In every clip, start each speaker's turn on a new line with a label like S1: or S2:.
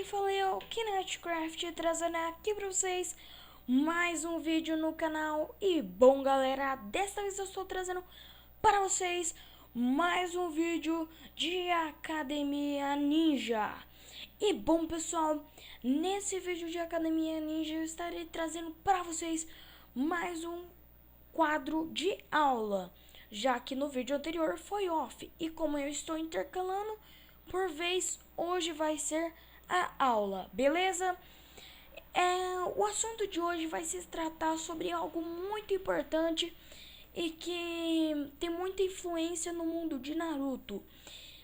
S1: fala eu, KinectCraft, trazendo aqui pra vocês mais um vídeo no canal. E bom galera, desta vez eu estou trazendo para vocês mais um vídeo de Academia Ninja. E bom pessoal, nesse vídeo de Academia Ninja eu estarei trazendo para vocês mais um quadro de aula, já que no vídeo anterior foi off. E como eu estou intercalando por vez, hoje vai ser a aula, beleza? O assunto de hoje vai se tratar sobre algo muito importante e que tem muita influência no mundo de Naruto.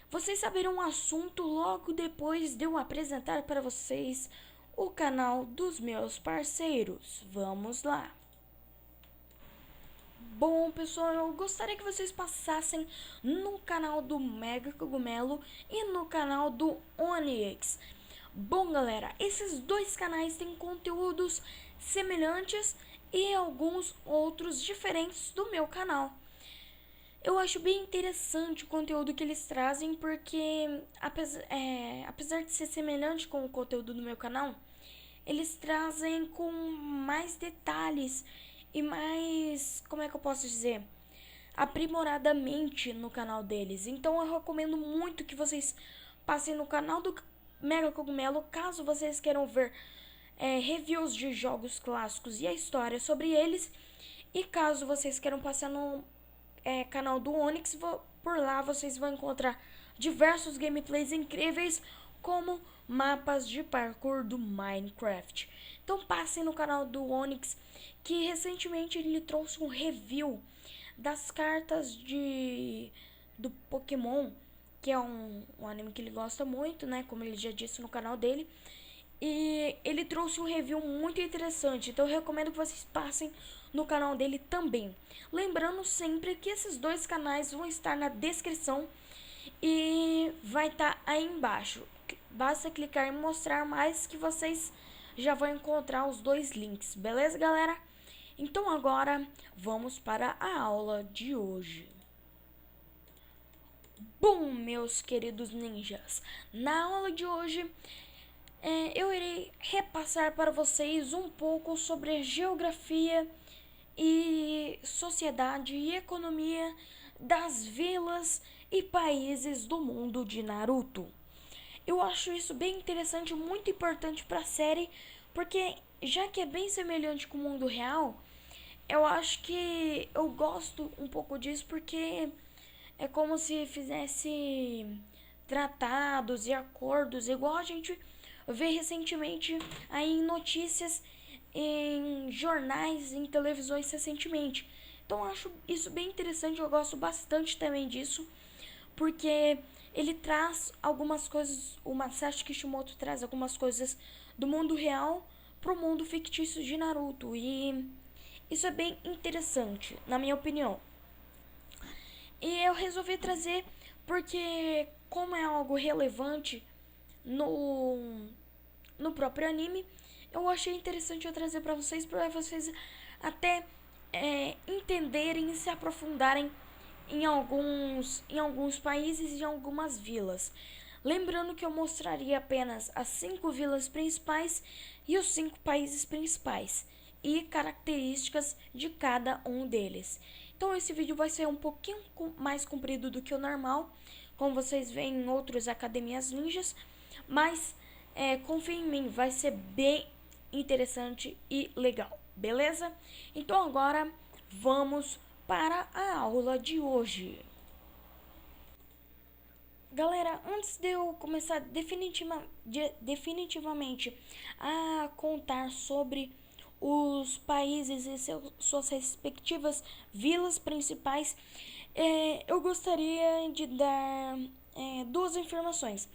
S1: Vocês saberão o assunto logo depois de eu apresentar para vocês o canal dos meus parceiros. Vamos lá! Bom, pessoal, eu gostaria que vocês passassem no canal do Mega Cogumelo e no canal do Onix. Bom, galera, esses dois canais têm conteúdos semelhantes e alguns outros diferentes do meu canal. Eu acho bem interessante o conteúdo que eles trazem, porque apesar de ser semelhante com o conteúdo do meu canal, eles trazem com mais detalhes e mais, como é que eu posso dizer, aprimoradamente no canal deles. Então eu recomendo muito que vocês passem no canal do Mega Cogumelo, caso vocês queiram ver reviews de jogos clássicos e a história sobre eles. E caso vocês queiram passar no canal do Onix, por lá vocês vão encontrar diversos gameplays incríveis, como mapas de parkour do Minecraft. Então passem no canal do Onix, que recentemente ele trouxe um review das cartas do Pokémon, que é um anime que ele gosta muito, né? Como ele já disse no canal dele. E ele trouxe um review muito interessante, então eu recomendo que vocês passem no canal dele também. Lembrando sempre que esses dois canais vão estar na descrição e vai estar aí embaixo. Basta clicar em mostrar mais que vocês já vão encontrar os dois links, beleza, galera? Então agora vamos para a aula de hoje. Bom, meus queridos ninjas, na aula de hoje eu irei repassar para vocês um pouco sobre geografia e sociedade e economia das vilas e países do mundo de Naruto. Eu acho isso bem interessante, muito importante para a série, porque já que é bem semelhante com o mundo real, eu acho que eu gosto um pouco disso, porque é como se fizesse tratados e acordos, igual a gente vê recentemente aí em notícias, em jornais, em televisões recentemente. Então eu acho isso bem interessante, eu gosto bastante também disso, porque ele traz algumas coisas, o Masashi Kishimoto traz algumas coisas do mundo real pro mundo fictício de Naruto, e isso é bem interessante, na minha opinião. E eu resolvi trazer porque, como é algo relevante no próprio anime, eu achei interessante eu trazer para vocês até entenderem e se aprofundarem em alguns países e em algumas vilas. Lembrando que eu mostraria apenas as 5 vilas principais e os 5 países principais e características de cada um deles. Então esse vídeo vai ser um pouquinho mais comprido do que o normal, como vocês veem em outras academias ninjas, mas confia em mim, vai ser bem interessante e legal, beleza? Então agora vamos para a aula de hoje. Galera, antes de eu começar definitivamente a contar sobre os países e suas respectivas vilas principais, eu gostaria de dar duas informações.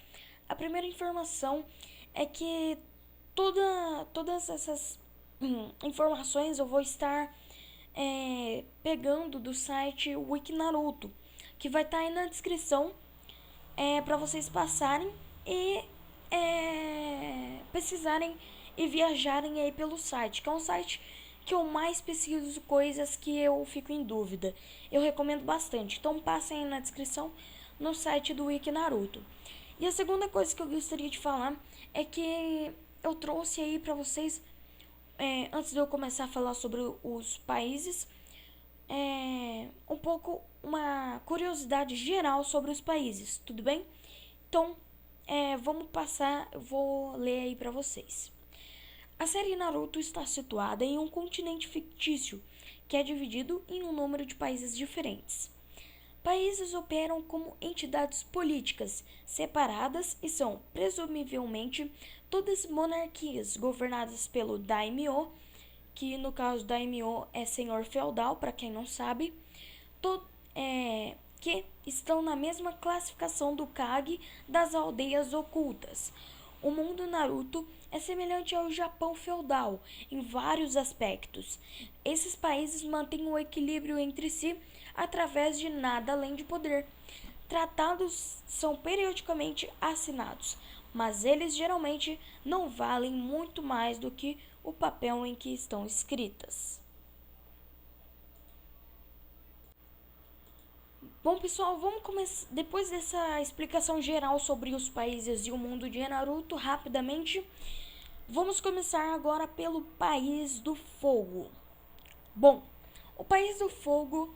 S1: A primeira informação é que todas essas informações eu vou estar pegando do site Wikinaruto, que vai estar aí na descrição, para vocês passarem e pesquisarem e viajarem aí pelo site, que é um site que eu mais pesquiso coisas que eu fico em dúvida. Eu recomendo bastante, então passem aí na descrição no site do Wikinaruto. E a segunda coisa que eu gostaria de falar é que eu trouxe aí para vocês, antes de eu começar a falar sobre os países, um pouco uma curiosidade geral sobre os países, tudo bem? Então, vamos passar, eu vou ler aí para vocês. A série Naruto está situada em um continente fictício que é dividido em um número de países diferentes. Países operam como entidades políticas separadas e são, presumivelmente, todas monarquias governadas pelo daimyo, que no caso daimyo é senhor feudal, para quem não sabe, que estão na mesma classificação do Kage das aldeias ocultas. O mundo Naruto é semelhante ao Japão feudal em vários aspectos. Esses países mantêm o equilíbrio entre si através de nada além de poder. Tratados são periodicamente assinados, mas eles geralmente não valem muito mais do que o papel em que estão escritas. Bom, pessoal, vamos começar. Depois dessa explicação geral sobre os países e o mundo de Naruto, rapidamente, vamos começar agora pelo País do Fogo. Bom, o País do Fogo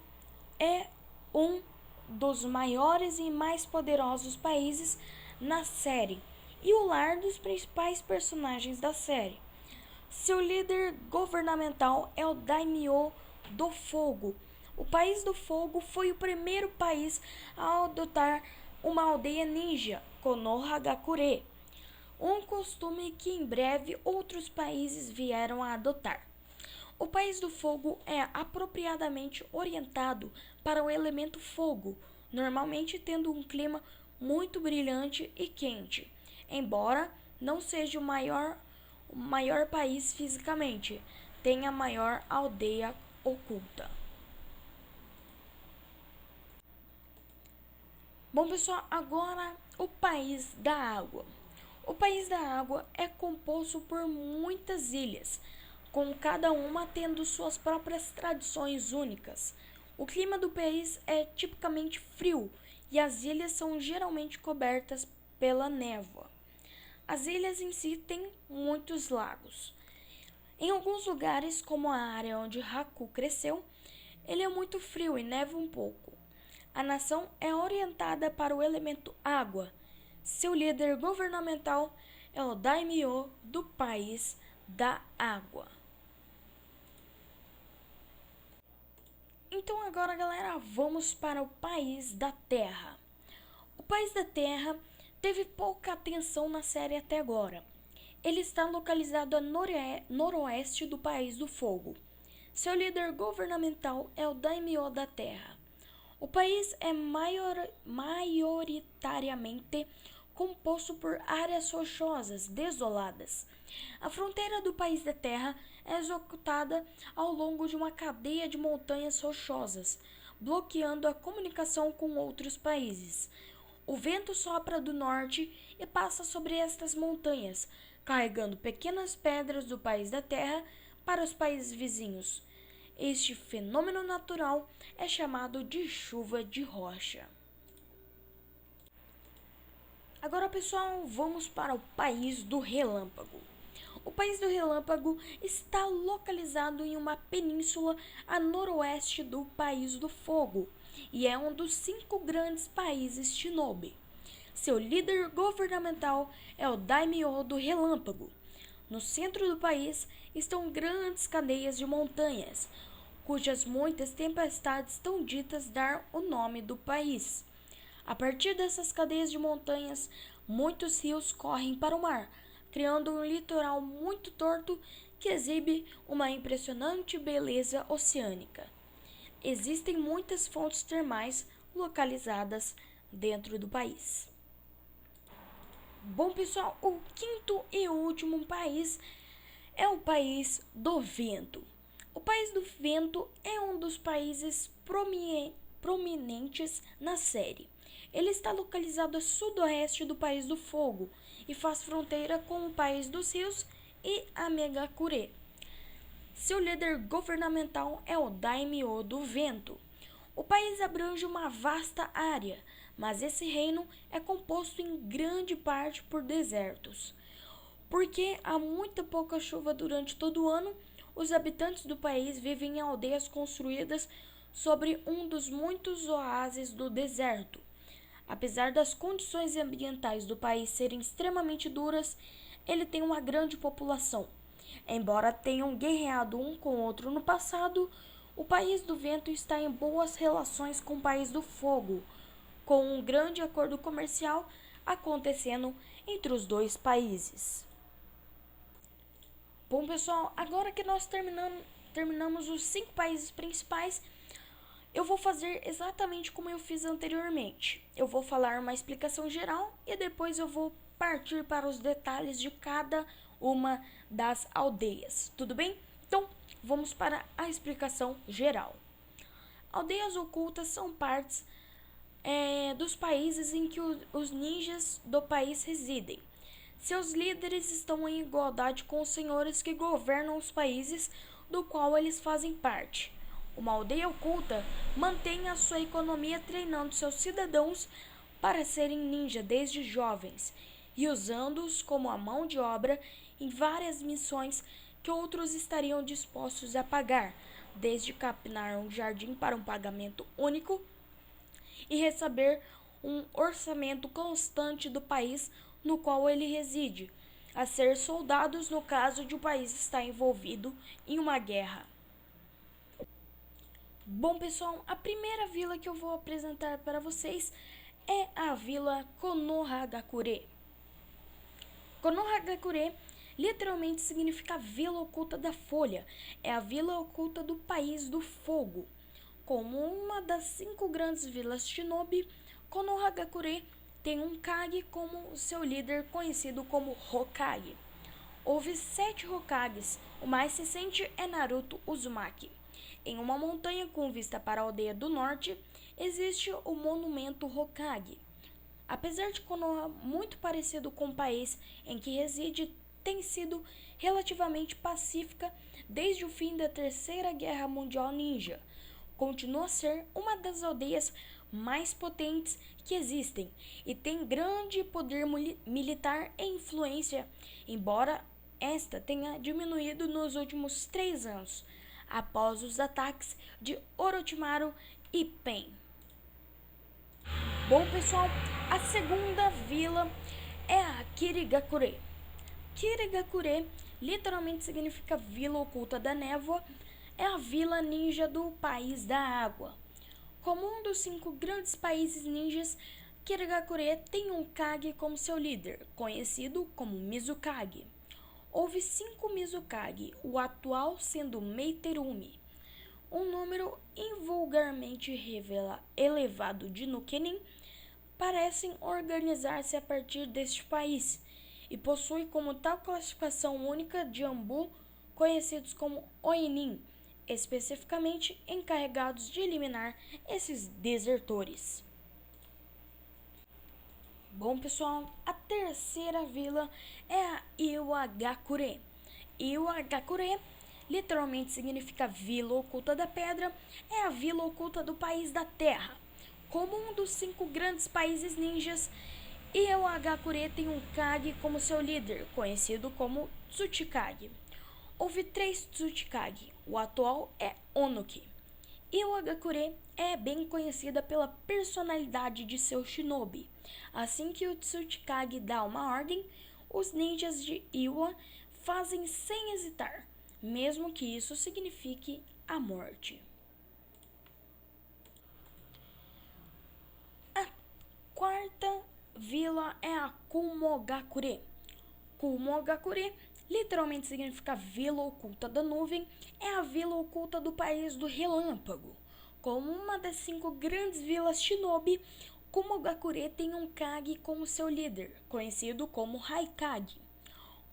S1: é um dos maiores e mais poderosos países na série e o lar dos principais personagens da série. Seu líder governamental é o Daimyo do Fogo. O País do Fogo foi o primeiro país a adotar uma aldeia ninja, Konohagakure, um costume que em breve outros países vieram a adotar. O País do Fogo é apropriadamente orientado para o elemento fogo, normalmente tendo um clima muito brilhante e quente, embora não seja o maior país fisicamente, tem a maior aldeia oculta. Bom, pessoal, agora o País da Água. O País da Água é composto por muitas ilhas, com cada uma tendo suas próprias tradições únicas. O clima do país é tipicamente frio e as ilhas são geralmente cobertas pela névoa. As ilhas em si têm muitos lagos. Em alguns lugares, como a área onde Haku cresceu, ele é muito frio e neva um pouco. A nação é orientada para o elemento água. Seu líder governamental é o daimyo do País da Água. Então agora, galera, vamos para o País da Terra. O País da Terra teve pouca atenção na série até agora. Ele está localizado a noroeste do País do Fogo. Seu líder governamental é o Daimyo da Terra. O país é maioritariamente composto por áreas rochosas desoladas. A fronteira do País da Terra é executada ao longo de uma cadeia de montanhas rochosas, bloqueando a comunicação com outros países. O vento sopra do norte e passa sobre estas montanhas, carregando pequenas pedras do País da Terra para os países vizinhos. Este fenômeno natural é chamado de chuva de rocha. Agora, pessoal, vamos para o País do Relâmpago. O País do Relâmpago está localizado em uma península a noroeste do País do Fogo e é um dos 5 grandes países Shinobi. Seu líder governamental é o Daimyo do Relâmpago. No centro do país estão grandes cadeias de montanhas, cujas muitas tempestades estão ditas dar o nome do país. A partir dessas cadeias de montanhas, muitos rios correm para o mar, criando um litoral muito torto que exibe uma impressionante beleza oceânica. Existem muitas fontes termais localizadas dentro do país. Bom, pessoal, o quinto e último país é o País do Vento. O País do Vento é um dos países prominentes na série. Ele está localizado a sudoeste do País do Fogo e faz fronteira com o País dos Rios e a Megakure. Seu líder governamental é o Daimyo do Vento. O país abrange uma vasta área, mas esse reino é composto em grande parte por desertos. Porque há muita pouca chuva durante todo o ano, os habitantes do país vivem em aldeias construídas sobre um dos muitos oásis do deserto. Apesar das condições ambientais do país serem extremamente duras, ele tem uma grande população. Embora tenham guerreado um com o outro no passado, o país do vento está em boas relações com o país do fogo, com um grande acordo comercial acontecendo entre os dois países. Bom, pessoal, agora que nós terminamos os 5 países principais, eu vou fazer exatamente como eu fiz anteriormente. Eu vou falar uma explicação geral e depois eu vou partir para os detalhes de cada uma das aldeias. Tudo bem? Então, vamos para a explicação geral. Aldeias ocultas são partes dos países em que os ninjas do país residem. Seus líderes estão em igualdade com os senhores que governam os países do qual eles fazem parte. Uma aldeia oculta mantém a sua economia treinando seus cidadãos para serem ninja desde jovens e usando-os como a mão de obra em várias missões que outros estariam dispostos a pagar, desde capinar um jardim para um pagamento único e receber um orçamento constante do país no qual ele reside, a ser soldados no caso de o país estar envolvido em uma guerra. Bom, pessoal, a primeira vila que eu vou apresentar para vocês é a Vila Konohagakure. Konohagakure literalmente significa Vila Oculta da Folha. É a vila oculta do País do Fogo. Como uma das 5 grandes vilas shinobi, Konohagakure tem um Kage como seu líder, conhecido como Hokage. Houve 7 Hokages, o mais recente é Naruto Uzumaki. Em uma montanha com vista para a aldeia do norte, existe o monumento Hokage. Apesar de Konoha muito parecido com o país em que reside, tem sido relativamente pacífica desde o fim da Terceira Guerra Mundial Ninja. Continua a ser uma das aldeias mais potentes que existem e tem grande poder militar e influência, embora esta tenha diminuído nos últimos 3 anos, após os ataques de Orochimaru e Pain. Bom, pessoal, a segunda vila é a Kirigakure. Kirigakure literalmente significa Vila Oculta da Névoa, é a vila ninja do País da Água. Como um dos 5 grandes países ninjas, Kirigakure tem um Kage como seu líder, conhecido como Mizukage. Houve 5 Mizukage, o atual sendo Meiterumi. Um número invulgarmente elevado de Nukenin parecem organizar-se a partir deste país e possui como tal classificação única de Ambu, conhecidos como Oinin, especificamente encarregados de eliminar esses desertores. Bom, pessoal, a terceira vila é a Iwagakure. Iwagakure literalmente significa Vila Oculta da Pedra, é a vila oculta do País da Terra. Como um dos 5 grandes países ninjas, Iwagakure tem um Kage como seu líder, conhecido como Tsuchikage. Houve 3 Tsuchikage, o atual é Onuki. Iwagakure é bem conhecida pela personalidade de seu shinobi. Assim que o Tsuchikage dá uma ordem, os ninjas de Iwa fazem sem hesitar, mesmo que isso signifique a morte. A quarta vila é a Kumogakure. Kumogakure literalmente significa Vila Oculta da Nuvem, é a vila oculta do País do Relâmpago. Como uma das 5 grandes vilas shinobi, Kumogakure tem um Kage como seu líder, conhecido como Haikage.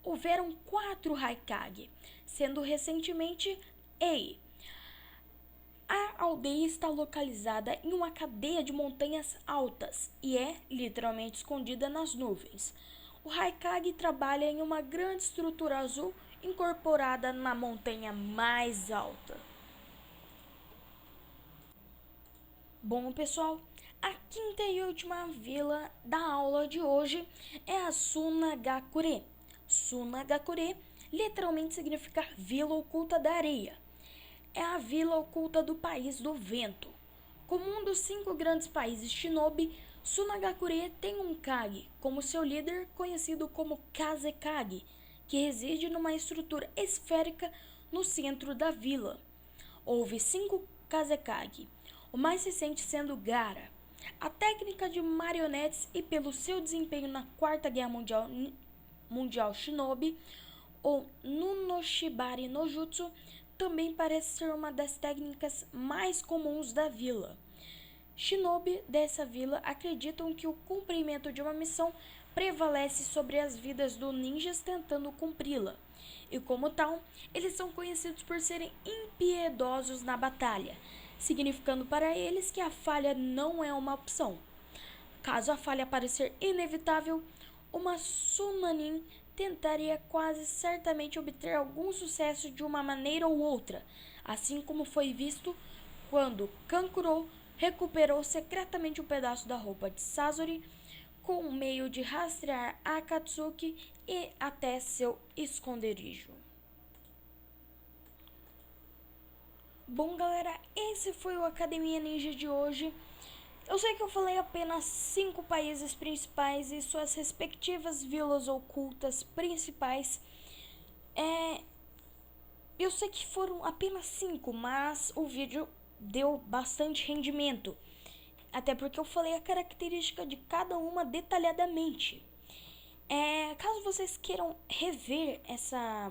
S1: Houveram 4 Haikage, sendo recentemente Ei. A aldeia está localizada em uma cadeia de montanhas altas e é literalmente escondida nas nuvens. O Haikage trabalha em uma grande estrutura azul incorporada na montanha mais alta. Bom, pessoal, a quinta e última vila da aula de hoje é a Sunagakure. Sunagakure literalmente significa Vila Oculta da Areia. É a vila oculta do País do Vento. Como um dos 5 grandes países shinobi, Sunagakure tem um Kage como seu líder, conhecido como Kazekage, que reside numa estrutura esférica no centro da vila. Houve 5 Kazekage, o mais recente sendo Gaara. A técnica de marionetes e pelo seu desempenho na Quarta Guerra Mundial Shinobi, ou Nunoshibari no Jutsu, também parece ser uma das técnicas mais comuns da vila. Shinobi dessa vila acreditam que o cumprimento de uma missão prevalece sobre as vidas dos ninjas tentando cumpri-la, e como tal, eles são conhecidos por serem impiedosos na batalha, significando para eles que a falha não é uma opção. Caso a falha parecer inevitável, uma Sunanin tentaria quase certamente obter algum sucesso de uma maneira ou outra, assim como foi visto quando Kankuro recuperou secretamente um pedaço da roupa de Sasori com o meio de rastrear Akatsuki e até seu esconderijo. Bom, galera, esse foi o Academia Ninja de hoje. Eu sei que eu falei apenas 5 países principais e suas respectivas vilas ocultas principais. Eu sei que foram apenas 5, mas o vídeo deu bastante rendimento. Até porque eu falei a característica de cada uma detalhadamente. Caso vocês queiram rever essa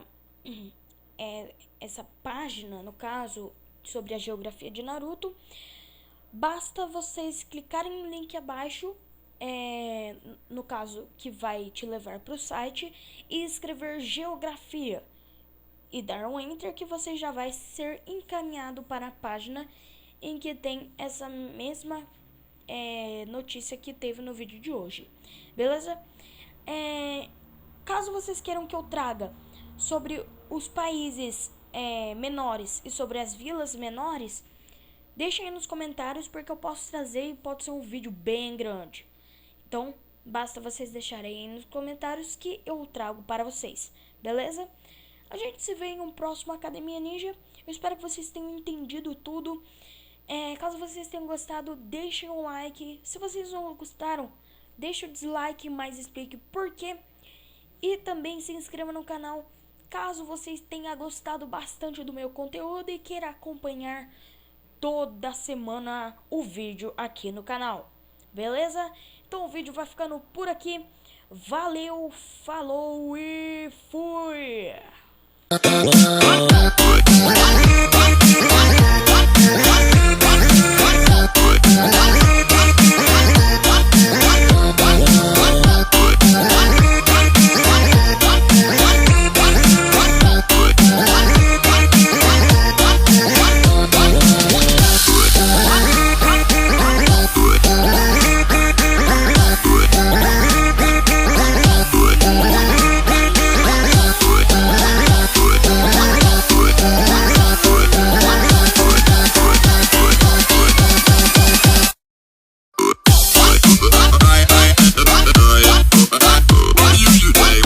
S1: página, no caso, sobre a geografia de Naruto, basta vocês clicarem no link abaixo, no caso que vai te levar para o site, e escrever geografia e dar um enter, que você já vai ser encaminhado para a página em que tem essa mesma notícia que teve no vídeo de hoje, beleza? Caso vocês queiram que eu traga sobre os países menores e sobre as vilas menores, deixem aí nos comentários, porque eu posso trazer e pode ser um vídeo bem grande. Então, basta vocês deixarem aí nos comentários que eu trago para vocês, beleza? A gente se vê em um próximo Academia Ninja. Eu espero que vocês tenham entendido tudo. Caso vocês tenham gostado, deixem um like. Se vocês não gostaram, deixe o dislike, mas explique por quê. E também se inscreva no canal, caso vocês tenham gostado bastante do meu conteúdo e queira acompanhar toda semana o vídeo aqui no canal, beleza? Então o vídeo vai ficando por aqui. Valeu, falou e fui!